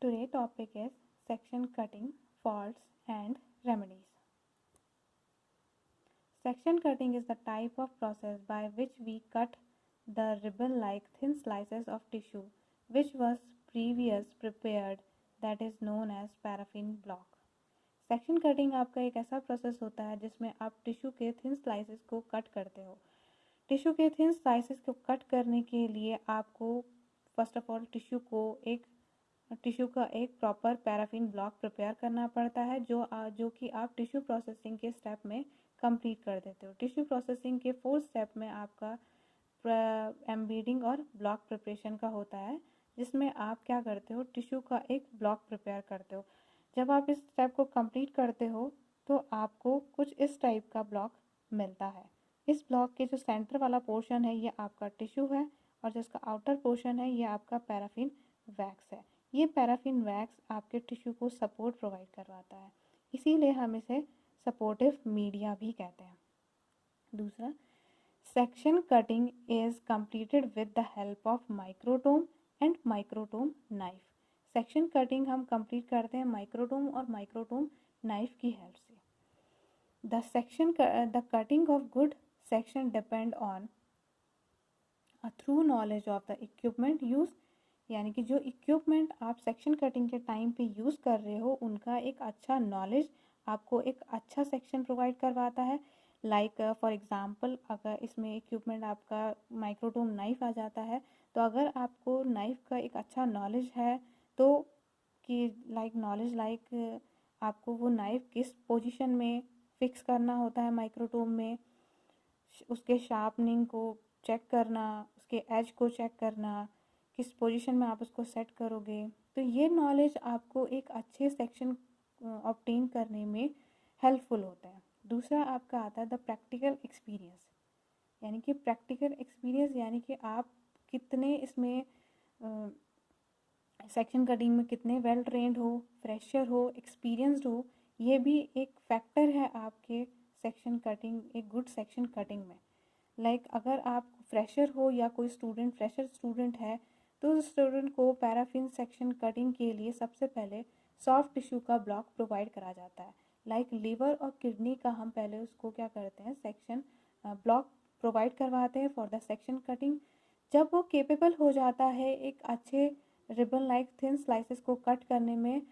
Today topic is section cutting, faults and remedies. Section cutting is the type of process by which we cut the ribbon-like thin slices of tissue which was previous prepared, that is known as paraffin block. Section cutting आपका एक ऐसा process होता है जिसमें आप tissue के thin slices को cut करते हो। टिश्यू के थिन स्लाइसेस को कट करने के लिए आपको फर्स्ट ऑफ ऑल टिश्यू का एक प्रॉपर पैराफिन ब्लॉक प्रिपेयर करना पड़ता है जो कि आप टिश्यू प्रोसेसिंग के स्टेप में कंप्लीट कर देते हो। टिश्यू प्रोसेसिंग के 4th स्टेप में आपका एम्बेडिंग और ब्लॉक प्रिपरेशन का होता है, जिसमें आप क्या करते हो, टिश्यू का एक ब्लॉक प्रिपेयर करते हो। जब आप इस स्टेप को कंप्लीट करते हो तो आपको कुछ इस टाइप का ब्लॉक मिलता है। इस ब्लॉक के जो सेंटर वाला पोर्शन है ये आपका टिश्यू है और जिसका आउटर पोर्शन है ये आपका पैराफिन वैक्स है। ये पैराफिन वैक्स आपके टिश्यू को सपोर्ट प्रोवाइड करवाता है, इसीलिए हम इसे सपोर्टिव मीडिया भी कहते हैं। दूसरा, section cutting is completed with the help of microtome and microtome knife. Section cutting हम कंप्लीट करते हैं माइक्रोटोम और माइक्रोटोम नाइफ की हेल्प से। The cutting of good section depend on a through knowledge of the equipment use, यानी कि जो equipment आप सेक्शन कटिंग के टाइम पे यूज़ कर रहे हो उनका एक अच्छा नॉलेज आपको एक अच्छा सेक्शन प्रोवाइड करवाता है। लाइक फॉर एग्जांपल, अगर इसमें इक्विपमेंट आपका माइक्रोटोम नाइफ आ जाता है तो अगर आपको नाइफ का एक अच्छा नॉलेज है तो कि आपको वो नाइफ किस पोजीशन में फिक्स करना होता है माइक्रोटोम में, उसके शार्पनिंग को चेक करना, उसके एज को चेक करना, किस पोजीशन में आप उसको सेट करोगे, तो ये नॉलेज आपको एक अच्छे सेक्शन ऑब्टेन करने में हेल्पफुल होता है। दूसरा आपका आता है द प्रैक्टिकल एक्सपीरियंस, यानी कि आप कितने इसमें सेक्शन कटिंग में कितने वेल ट्रेंड हो, फ्रेशर हो, एक्सपीरियंस्ड हो, ये भी एक फैक्टर है आपके एक गुड सेक्शन कटिंग में। अगर आप फ्रेशर हो या कोई फ्रेशर स्टूडेंट है तो उस स्टूडेंट को पैराफिन सेक्शन कटिंग के लिए सबसे पहले सॉफ्ट टिश्यू का ब्लॉक प्रोवाइड करा जाता है। लीवर और किडनी का हम पहले उसको क्या करते हैं, सेक्शन ब्लॉक प्रोवाइड करवाते हैं फॉर द सेक्शन कटिंग। जब वो केपेबल हो जाता है एक अच्छे रिबन लाइक थिन स्लाइसेस को कट करने में,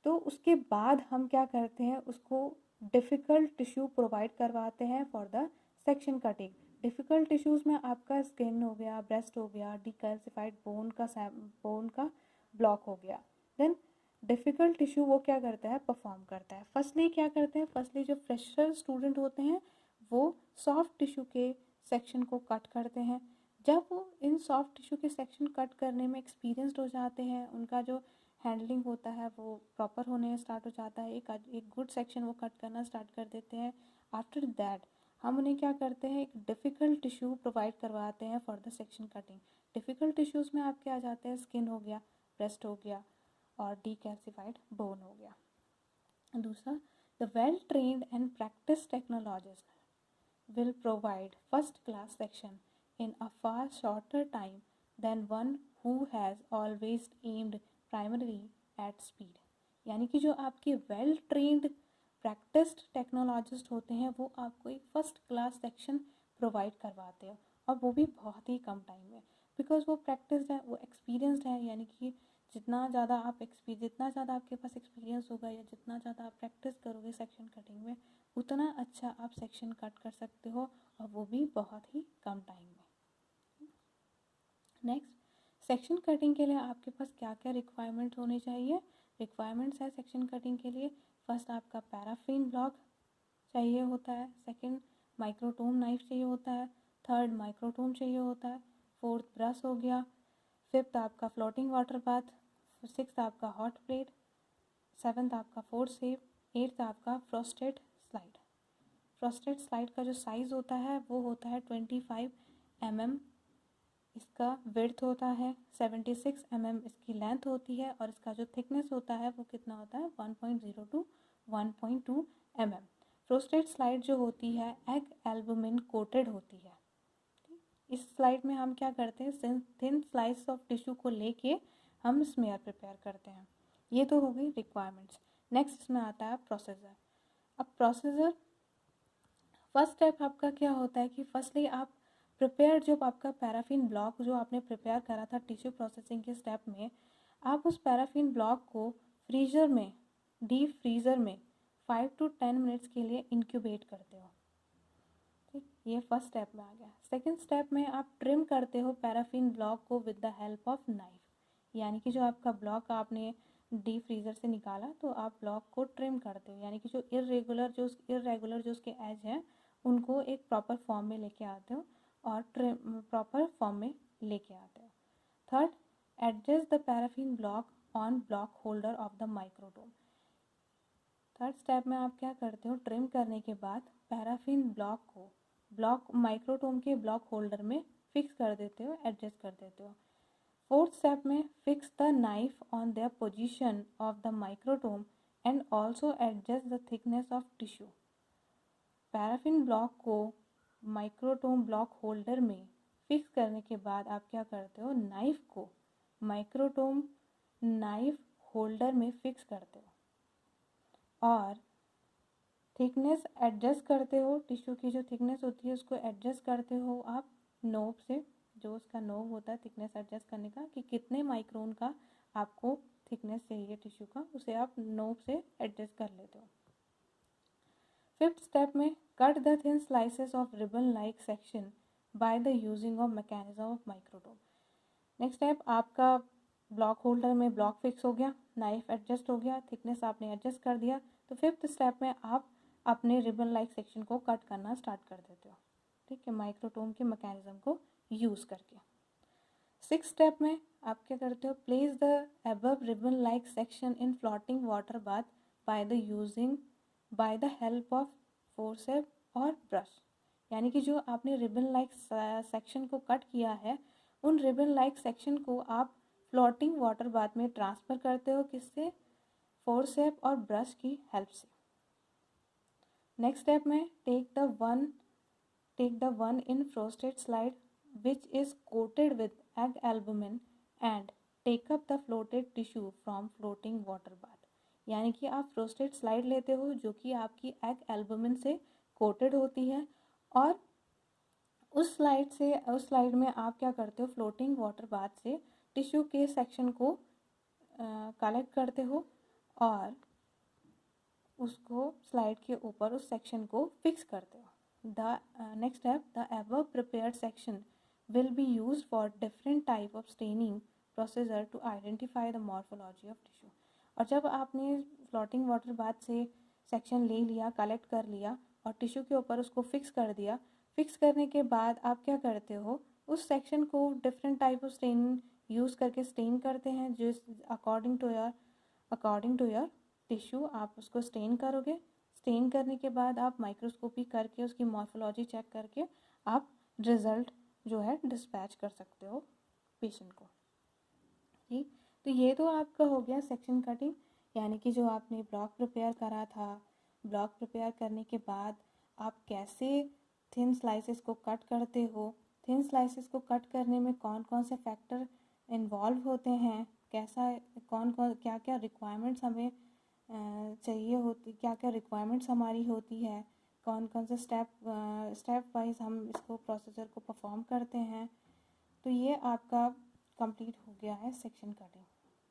तो उसके बाद हम क्या करते हैं, उसको डिफ़िकल्ट टिश्यू प्रोवाइड करवाते हैं for the section cutting. Difficult tissues में आपका स्किन हो गया, ब्रेस्ट हो गया, डिकैल्सिफाइड बोन का ब्लॉक हो गया। देन डिफ़िकल्ट टिश्यू वो क्या करता है, परफॉर्म करता है। फर्स्टली जो फ्रेशर स्टूडेंट होते हैं वो सॉफ्ट टिश्यू के सेक्शन को कट करते हैं। जब वो इन सॉफ्ट टिश्यू के सेक्शन कट करने में एक्सपीरियंस्ड हो जाते हैं, उनका जो हैंडलिंग होता है वो प्रॉपर होने स्टार्ट हो जाता है, एक गुड सेक्शन वो कट करना स्टार्ट कर देते हैं। आफ्टर दैट हम उन्हें क्या करते हैं, एक डिफ़िकल्ट टिश्यू प्रोवाइड करवाते हैं for the section cutting. Difficult tissues में आपके आ जाते हैं स्किन हो गया, ब्रेस्ट हो गया और डीकैल्सिफाइड बोन हो गया। दूसरा, the well trained and practice technologist will provide first class section in a far shorter time than one who has always aimed primarily at speed। यानी कि जो आपके वेल ट्रेन्ड प्रैक्टिस्ड टेक्नोलॉजिस्ट होते हैं वो आपको एक फर्स्ट क्लास सेक्शन प्रोवाइड करवाते हैं, और वो भी बहुत ही कम टाइम में, बिकॉज वो प्रैक्टिस्ड है, वो एक्सपीरियंसड है। यानी कि जितना ज़्यादा आपके पास एक्सपीरियंस होगा या जितना ज़्यादा आप प्रैक्टिस करोगे सेक्शन कटिंग में, उतना अच्छा आप सेक्शन कट कर सकते हो, और वो भी बहुत ही कम टाइम में। नेक्स्ट, सेक्शन कटिंग के लिए आपके पास क्या क्या रिक्वायरमेंट्स होने चाहिए। रिक्वायरमेंट्स है सेक्शन कटिंग के लिए, फर्स्ट आपका पैराफिन ब्लॉक चाहिए होता है, सेकंड माइक्रोटोम नाइफ चाहिए होता है, थर्ड माइक्रोटोम चाहिए होता है, फोर्थ ब्रश हो गया, फिफ्थ आपका फ्लोटिंग वाटर बाथ, सिक्स्थ आपका हॉट प्लेट, सेवन्थ आपका फोर्सेप, एट्थ आपका फ्रोस्टेड स्लाइड। फ्रोस्टेड स्लाइड का जो साइज़ होता है वो होता है 25 mm, इसका विड्थ होता है 76 mm इसकी लेंथ होती है, और इसका जो थिकनेस होता है वो कितना होता है 1.0 to 1.2 mm। फ्रोस्टेड स्लाइड जो होती है एग एल्बुमिन कोटेड होती है। इस स्लाइड में हम क्या करते हैं, थिन स्लाइस ऑफ टिश्यू को लेके हम स्मेयर प्रिपेयर करते हैं। ये तो हो गई रिक्वायरमेंट्स। नेक्स्ट इसमें आता है प्रोसीजर। अब प्रोसीजर फर्स्ट स्टेप आपका क्या होता है कि फर्स्टली आप प्रिपेयर जो आपका पैराफिन ब्लॉक जो आपने प्रिपेयर करा था टिश्यू प्रोसेसिंग के स्टेप में, आप उस पैराफिन ब्लॉक को फ्रीज़र में, डीप फ्रीज़र में 5 to 10 मिनट्स के लिए इंक्यूबेट करते हो। ठीक, ये फर्स्ट स्टेप में आ गया। सेकंड स्टेप में आप ट्रिम करते हो पैराफिन ब्लॉक को with the help of knife, यानी कि जो आपका ब्लॉक आपने डीप फ्रीज़र से निकाला तो आप ब्लॉक को ट्रिम करते हो, यानी कि जो इरेगुलर जो उसके एज हैं उनको एक प्रॉपर फॉर्म में लेके आते हो और प्रॉपर फॉर्म में लेके आते हो। Third, adjust the paraffin block on block holder of the microtome. Third step में आप क्या करते हो, ट्रिम करने के बाद पैराफिन ब्लॉक को ब्लॉक माइक्रोटोम के ब्लॉक होल्डर में फिक्स कर देते हो, एडजस्ट कर देते हो। फोर्थ स्टेप में fix the knife on the position of the microtome and also adjust the thickness of tissue. Paraffin block को माइक्रोटोम ब्लॉक होल्डर में फिक्स करने के बाद आप क्या करते हो, नाइफ को माइक्रोटोम नाइफ होल्डर में फिक्स करते हो और थिकनेस एडजस्ट करते हो। टिश्यू की जो थिकनेस होती है उसको एडजस्ट करते हो आप नोब से, जो उसका नोब होता है थिकनेस एडजस्ट करने का कि कितने माइक्रोन का आपको थिकनेस चाहिए टिश्यू का, उसे आप नोब से एडजस्ट कर लेते हो। फिफ्थ स्टेप में cut the thin slices of ribbon like section by the using of mechanism of microtome. Next step, आपका ब्लॉक होल्डर में ब्लॉक फिक्स हो गया, नाइफ एडजस्ट हो गया, थिकनेस आपने एडजस्ट कर दिया, तो फिफ्थ स्टेप में आप अपने रिबन लाइक सेक्शन को कट करना स्टार्ट कर देते हो। ठीक है, माइक्रोटोम के मैकेनिज्म को यूज़ करके। सिक्स स्टेप में आप क्या करते हो, place the above ribbon like section in floating water bath by the help of forcep और ब्रश। यानी कि जो आपने रिबन लाइक सेक्शन को कट किया है उन रिबन लाइक सेक्शन को आप फ्लोटिंग वाटर बाथ में ट्रांसफ़र करते हो, किससे, फोर्सेप और ब्रश की हेल्प से। नेक्स्ट स्टेप में take the one in frosted slide which is coated with egg albumin and take up the floated tissue from floating water bath। यानी कि आप फ्रोस्टेड स्लाइड लेते हो जो कि आपकी एग एल्बुमिन से कोटेड होती है और उस स्लाइड में आप क्या करते हो, फ्लोटिंग वाटर बाथ से टिश्यू के सेक्शन को कलेक्ट करते हो और उसको स्लाइड के ऊपर उस सेक्शन को फिक्स करते हो। The next step, the above prepared section will be used for different type of staining procedure to identify the morphology of tissue। और जब आपने फ्लोटिंग वाटर बाथ से सेक्शन ले लिया, कलेक्ट कर लिया और टिश्यू के ऊपर उसको फिक्स कर दिया, फिक्स करने के बाद आप क्या करते हो, उस सेक्शन को different type of stain use करके स्टेन करते हैं, जो अकॉर्डिंग टू योर टिश्यू आप उसको स्टेन करोगे। स्टेन करने के बाद आप माइक्रोस्कोपी करके उसकी मॉर्फोलॉजी चेक करके आप रिज़ल्ट जो है डिस्पैच कर सकते हो पेशेंट को। ठीक, तो ये तो आपका हो गया सेक्शन कटिंग, यानी कि जो आपने ब्लॉक प्रिपेयर करा था, ब्लॉक प्रिपेयर करने के बाद आप कैसे थिन स्लाइसेस को कट करते हो, थिन स्लाइसेस को कट करने में कौन कौन से फैक्टर इन्वॉल्व होते हैं, कैसा क्या क्या रिक्वायरमेंट्स हमें चाहिए होती, क्या क्या रिक्वायरमेंट्स हमारी होती है, कौन कौन से स्टेप वाइज हम इसको प्रोसीजर को परफॉर्म करते हैं। तो ये आपका कंप्लीट हो गया है सेक्शन कटिंग।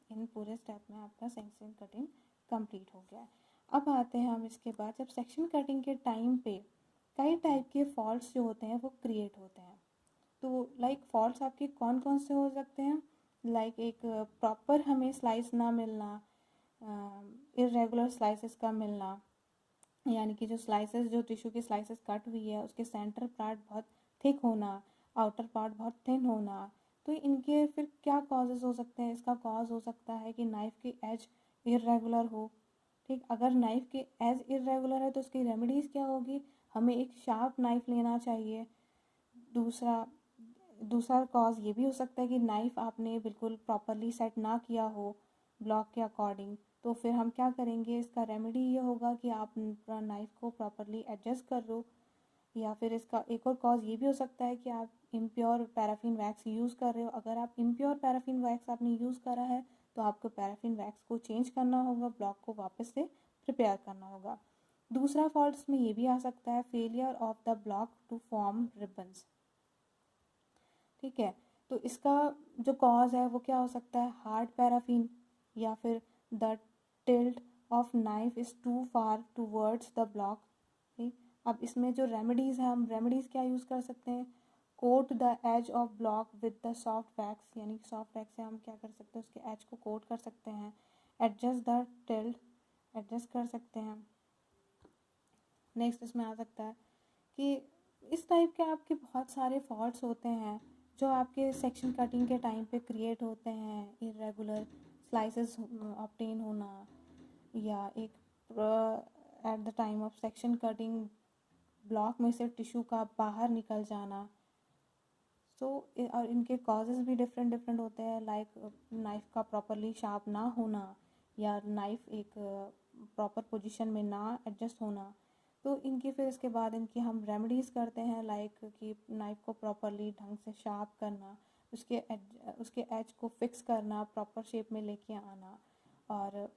इन पूरे स्टेप में आपका सेक्शन कटिंग कंप्लीट हो गया है। अब आते हैं हम इसके बाद, जब सेक्शन कटिंग के टाइम पे कई टाइप के फॉल्ट्स जो होते हैं वो क्रिएट होते हैं। तो लाइक फॉल्ट्स आपके कौन कौन से हो सकते हैं, लाइक एक प्रॉपर हमें स्लाइस ना मिलना, इरेगुलर स्लाइसेस का मिलना, यानी कि जो स्लाइसेस, जो टिश्यू की स्लाइसेस कट हुई है उसके सेंटर पार्ट बहुत थिक होना, आउटर पार्ट बहुत थिन होना। तो इनके फिर क्या कॉजेज़ हो सकते हैं, इसका कॉज हो सकता है कि नाइफ़ की एज इरेगुलर हो। ठीक, अगर नाइफ़ की एज इरेगुलर है तो उसकी रेमेडीज़ क्या होगी, हमें एक शार्प नाइफ़ लेना चाहिए। दूसरा कॉज ये भी हो सकता है कि नाइफ़ आपने बिल्कुल प्रॉपरली सेट ना किया हो ब्लॉक के अकॉर्डिंग, तो फिर हम क्या करेंगे, इसका रेमेडी ये होगा कि आप नाइफ़ को प्रॉपरली एडजस्ट कर लो। या फिर इसका एक और कॉज ये भी हो सकता है कि आप इम्प्योर पैराफिन वैक्स यूज़ कर रहे हो। अगर आप इम्प्योर पैराफिन वैक्स आपने यूज़ करा है तो आपको पैराफिन वैक्स को चेंज करना होगा, ब्लॉक को वापस से प्रिपेयर करना होगा। दूसरा फॉल्ट इसमें ये भी आ सकता है, failure of the block to form ribbons. ठीक है, तो इसका जो कॉज है वो क्या हो सकता है, हार्ड पैराफिन, या फिर the tilt of knife is too far towards the block. ठीक, अब इसमें जो रेमेडीज़ है, हम रेमेडीज़ क्या यूज़ कर सकते हैं, coat the edge of block with the soft wax, यानी सॉफ्ट वैक्स से हम क्या कर सकते हैं, उसके एज को कोट कर सकते हैं। एडजस्ट द टिल्ट, एडजस्ट कर सकते हैं। नेक्स्ट इसमें आ सकता है कि इस टाइप के आपके बहुत सारे फॉल्ट्स होते हैं जो आपके सेक्शन कटिंग के टाइम पे क्रिएट होते हैं। इरेगुलर स्लाइसेस ऑब्टेन होना, या एक at the time of section cutting block में से टिश्यू का बाहर निकल जाना। और इनके कॉजेज़ भी डिफरेंट डिफरेंट होते हैं, लाइक नाइफ़ का प्रॉपरली शार्प ना होना, या नाइफ़ एक प्रॉपर पोजीशन में ना एडजस्ट होना। तो इनकी फिर इसके बाद इनकी हम रेमेडीज़ करते हैं, लाइक कि नाइफ़ को प्रॉपरली ढंग से शार्प करना, उसके एज को फिक्स करना, प्रॉपर शेप में लेके आना, और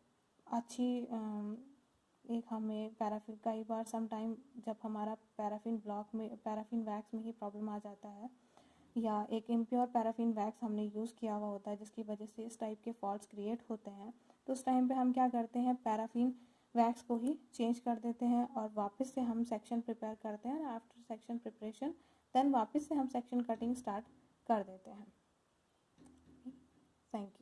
अच्छी एक हमें पैराफिन, कई बार सम टाइम जब हमारा पैराफिन ब्लॉक में पैराफिन वैक्स में ही प्रॉब्लम आ जाता है, या एक इम्प्योर पैराफिन वैक्स हमने यूज़ किया हुआ होता है जिसकी वजह से इस टाइप के फॉल्ट्स क्रिएट होते हैं, तो उस टाइम पे हम क्या करते हैं, पैराफिन वैक्स को ही चेंज कर देते हैं और वापस से हम सेक्शन प्रिपेयर करते हैं। आफ्टर सेक्शन प्रिपरेशन देन वापस से हम सेक्शन कटिंग स्टार्ट कर देते हैं। Thank you.